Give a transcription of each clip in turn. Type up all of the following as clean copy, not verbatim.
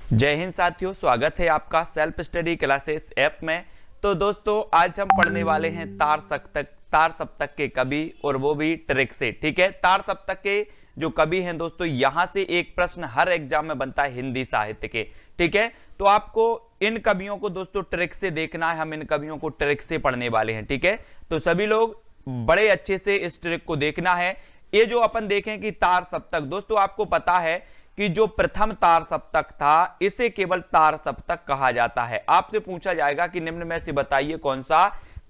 जय हिंद साथियों, स्वागत है आपका सेल्फ स्टडी क्लासेस ऐप में। तो दोस्तों आज हम पढ़ने वाले हैं तार सप्तक के कवि, और वो भी ट्रिक से। ठीक है, तार सप्तक के जो कवि हैं दोस्तों, यहां से एक प्रश्न हर एग्जाम में बनता है हिंदी साहित्य के। ठीक है, तो आपको इन कवियों को दोस्तों ट्रिक से देखना है, हम इन कवियों को ट्रिक से पढ़ने वाले हैं। ठीक है, तो सभी लोग बड़े अच्छे से इस ट्रिक को देखना है। ये जो अपन देखें कि तार सप्तक, दोस्तों आपको पता है कि जो प्रथम तार सप्तक था इसे केवल तार सप्तक कहा जाता है। आपसे पूछा जाएगा कि निम्न में से बताइए कौन सा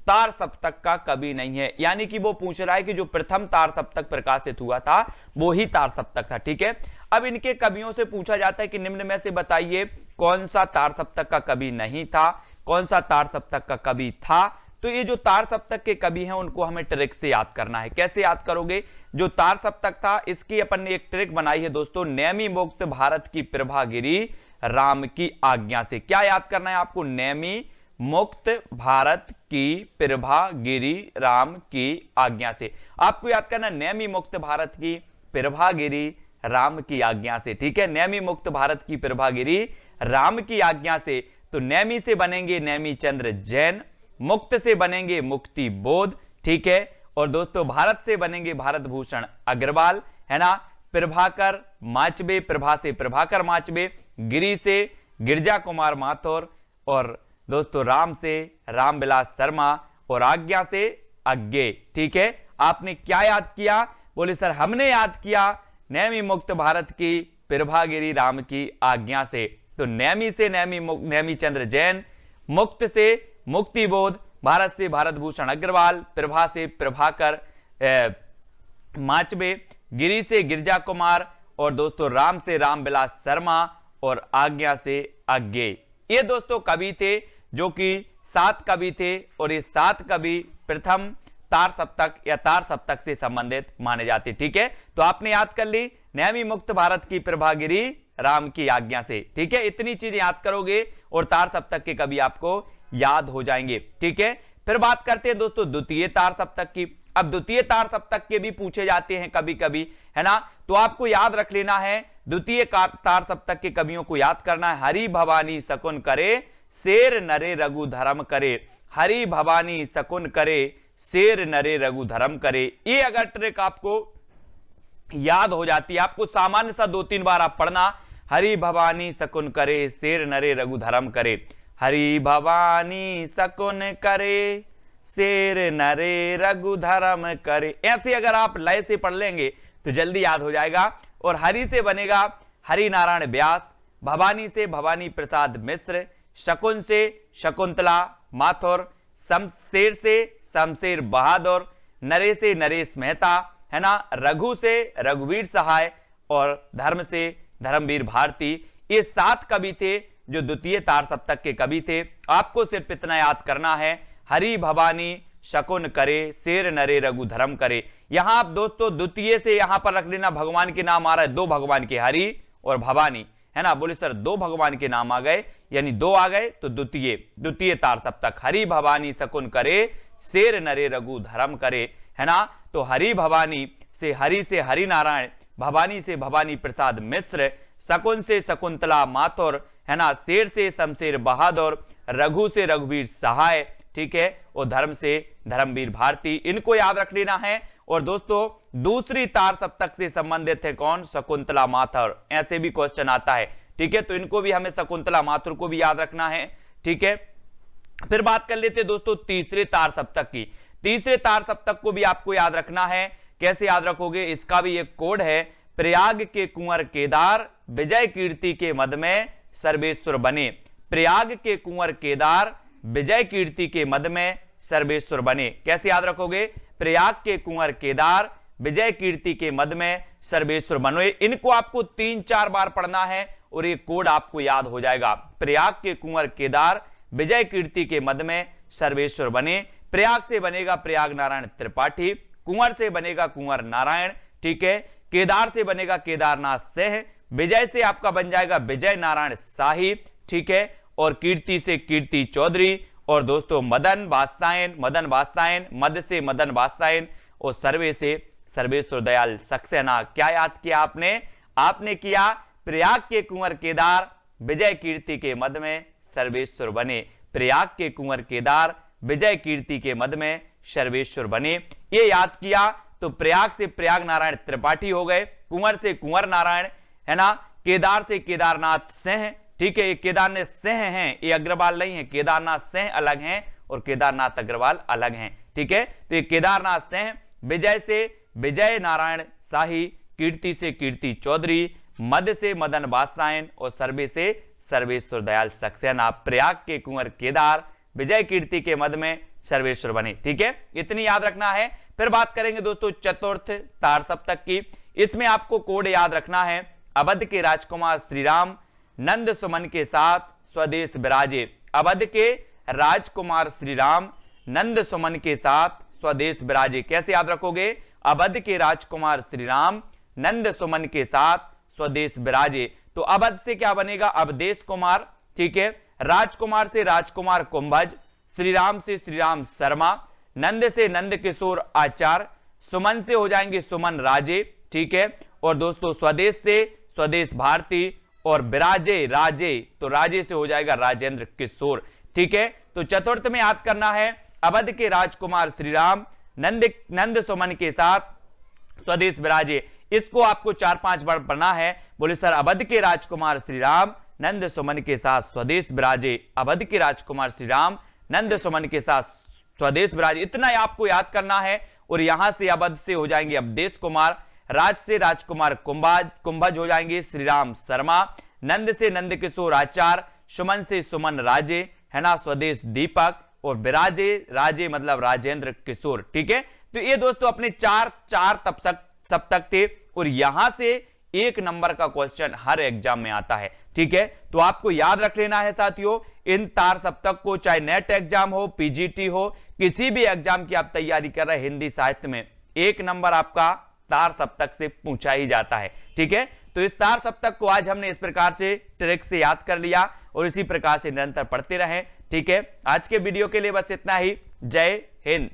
तार सप्तक का कवि नहीं है, यानी कि वो पूछ रहा है कि जो प्रथम तार सप्तक प्रकाशित हुआ था वो ही तार सप्तक था। ठीक है, अब इनके कवियों से पूछा जाता है कि निम्न में से बताइए कौन सा तार सप्तक का कवि नहीं था, कौन सा तार सप्तक का कवि था। तो ये जो तार सप्तक के कवि हैं उनको हमें ट्रिक से याद करना है। कैसे याद करोगे? जो तार सप्तक था इसकी अपन ने एक ट्रिक बनाई है दोस्तों, नेमि मुक्त भारत की प्रभा गिरी राम की आज्ञा से। क्या याद करना है आपको? नेमि मुक्त भारत की प्रभा गिरी राम की आज्ञा से। आपको याद करना नेमि मुक्त भारत की प्रभा गिरी राम की आज्ञा से। ठीक है, नेमि मुक्त भारत की प्रभा गिरी राम की आज्ञा से। तो नेमि से बनेंगे नेमि चंद्र जैन, मुक्त से बनेंगे मुक्ति बोध। ठीक है, और दोस्तों भारत से बनेंगे भारत भूषण अग्रवाल, है ना। प्रभाकर माचबे, प्रभा से प्रभाकर माचबे, गिरी से गिरजा कुमार माथुर, और दोस्तों राम से रामविलास शर्मा, और आज्ञा से अज्ञे। ठीक है, आपने क्या याद किया? बोले सर हमने याद किया नेमि मुक्त भारत की प्रभागिरी राम की आज्ञा से। तो नेमि से नेमि चंद्र जैन, मुक्त से मुक्ति बोध, भारत से भारत भूषण अग्रवाल, प्रभा से प्रभाकर माचबे, गिरी से गिरजा कुमार, और दोस्तों राम से रामविलास शर्मा, और आज्ञा से अज्ञे। ये दोस्तों कवि थे जो कि 7 कवि थे, और ये 7 कवि प्रथम तार सप्तक या तार सप्तक से संबंधित माने जाते। ठीक है, तो आपने याद कर ली नेमि मुक्त भारत की प्रभागिरी राम की आज्ञा से। ठीक है, इतनी चीजें याद करोगे और तार सप्तक के कवि आपको याद हो जाएंगे। ठीक है, फिर बात करते हैं दोस्तों द्वितीय तार सप्तक की। अब द्वितीय तार सप्तक के भी पूछे जाते हैं कभी कभी, है ना। तो आपको याद रख लेना है, द्वितीय तार सप्तक के कवियों को याद करना है। हरि भवानी शकुन करे शेर नरे रघु धर्म करे, हरि भवानी शकुन करे शेर नरे रघु धर्म करे। ये अगर ट्रिक आपको याद हो जाती है, आपको सामान्य सा 2-3 बार आप पढ़ना, हरि भवानी शकुन करे शेर नरे रघु धर्म करे, हरि भवानी शकुन करे शेर नरे रघु धर्म करे। ऐसे अगर आप लय से पढ़ लेंगे तो जल्दी याद हो जाएगा। और हरि से बनेगा हरि नारायण व्यास, भवानी से भवानी प्रसाद मिश्र, शकुन से शकुंतला माथुर, शमशेर से शमशेर बहादुर, नरे से नरेश मेहता, है ना, रघु से रघुवीर सहाय, और धर्म से धर्मवीर भारती। ये 7 कवि थे जो द्वितीय तार सप्तक के कवि थे। आपको सिर्फ इतना याद करना है, हरि भवानी शकुन करे शेर नरे रघु धर्म करे। यहां आप दोस्तों द्वितीय से यहां पर रख लेना, भगवान के नाम आ रहा है 2 भगवान के, हरि और भवानी, है ना। बोले सर 2 भगवान के नाम आ गए, यानी 2 आ गए, तो द्वितीय तार सप्तक हरि भवानी शकुन करे शेर नरे रघु धर्म करे, है ना। तो हरि भवानी से हरि नारायण, भवानी से भवानी प्रसाद मिश्र, शकुन से शकुंतला माथुर, है ना, शेर से शमशेर बहादुर, रघु से रघुवीर सहाय, ठीक है, और धर्म से धर्मवीर भारती। इनको याद रख लेना है। और दोस्तों दूसरी तार सप्तक से संबंधित है कौन? शकुंतला माथुर। ऐसे भी क्वेश्चन आता है। ठीक है, तो इनको भी हमें शकुंतला माथुर को भी याद रखना है। ठीक है, फिर बात कर लेते हैं दोस्तों तीसरे तार सप्तक की। तीसरे तार सप्तक को भी आपको याद रखना है। कैसे याद रखोगे? इसका भी एक कोड है, प्रयाग के कुंवर केदार विजय कीर्ति के मद में सर्वेश्वर बने। प्रयाग के कुंवर केदार विजय कीर्ति के मद में सर्वेश्वर बने। कैसे याद रखोगे? प्रयाग के कुंवर केदार विजय कीर्ति के मद में सर्वेश्वर बने। इनको आपको 3-4 बार पढ़ना है और ये कोड आपको याद हो जाएगा। प्रयाग के कुंवर केदार विजय कीर्ति के मद में सर्वेश्वर बने। प्रयाग से बनेगा प्रयाग नारायण त्रिपाठी, कुंवर से बनेगा कुंवर नारायण, ठीक है, केदार से बनेगा केदारनाथ सेह, विजय से आपका बन जाएगा विजय नारायण शाही, ठीक है, और कीर्ति से कीर्ति चौधरी, और दोस्तों मदन वात्सायन, मद से मदन वात्सायन, और सर्वे से सर्वेश्वर दयाल सक्सेना। क्या याद किया आपने? आपने किया प्रयाग के कुंवर केदार विजय कीर्ति के मद में सर्वेश्वर बने। प्रयाग के कुंवर केदार विजय कीर्ति के मद में सर्वेश्वर बने। ये याद किया तो प्रयाग से प्रयाग नारायण त्रिपाठी हो गए, कुंवर से कुंवर नारायण, है ना, केदार से केदारनाथ सिंह, ठीक है, ये केदारनाथ सिंह हैं, ये अग्रवाल नहीं है, केदारनाथ सिंह अलग हैं और केदारनाथ अग्रवाल अलग हैं, ठीक है। तो ये केदारनाथ सिंह, विजय से विजय नारायण शाही, कीर्ति से कीर्ति चौधरी, मध्य से मदन बादशायन और सर्वे से सर्वेश्वर दयाल सक्सेना। प्रयाग के कुंवर केदार विजय कीर्ति के मध्य में सर्वेश्वर बने, ठीक है, इतनी याद रखना है। फिर बात करेंगे दोस्तों चतुर्थ तार सप्तक की। इसमें आपको कोड याद रखना है, अवध के राजकुमार श्री राम नंद सुमन के साथ स्वदेश विराजे। अवध के राजकुमार श्री राम नंद सुमन के साथ स्वदेश विराजे। कैसे याद रखोगे? अवध के राजकुमार श्री राम नंद सुमन के साथ स्वदेश विराजे। तो अवध से क्या बनेगा? अवधेश कुमार, ठीक है, राजकुमार से राजकुमार कुंभज, श्री राम से श्री राम शर्मा, नंद से नंद किशोर आचार्य, सुमन से हो जाएंगे सुमन राजे, ठीक है, और दोस्तों स्वदेश से स्वदेश भारती, और विराजे राजे तो राजे से हो जाएगा राजेंद्र किशोर, ठीक है। तो चतुर्थ में याद करना है, अवध के राजकुमार श्री राम नंद सुमन के साथ स्वदेश विराजे। इसको आपको 4-5 बार पढ़ना है। बोले सर अवध के राजकुमार श्री राम नंद सुमन के साथ स्वदेश विराजे, अवध के राजकुमार श्री राम नंद सुमन के साथ स्वदेश विराजे, इतना आपको याद करना है। और यहां से अवध से हो जाएंगे अवधेश कुमार, राज से राजकुमार कुंभज हो जाएंगे श्री राम शर्मा, नंद से नंद किशोर आचार्य, सुमन से सुमन राजे, है ना, स्वदेश दीपक, और विराजे राजे मतलब राजेंद्र किशोर, ठीक है। तो ये दोस्तों अपने चार सप्तक थे और यहां से 1 नंबर का क्वेश्चन हर एग्जाम में आता है, ठीक है। तो आपको याद रख लेना है साथियों, इन तार सप्तक को, चाहे नेट एग्जाम हो, पीजीटी हो, किसी भी एग्जाम की आप तैयारी कर रहे हैं, हिंदी साहित्य में 1 नंबर आपका तार सप्तक से पूछा ही जाता है, ठीक है। तो इस तार सप्तक को आज हमने इस प्रकार से ट्रिक से याद कर लिया और इसी प्रकार से निरंतर पढ़ते रहें, ठीक है। आज के वीडियो के लिए बस इतना ही। जय हिंद।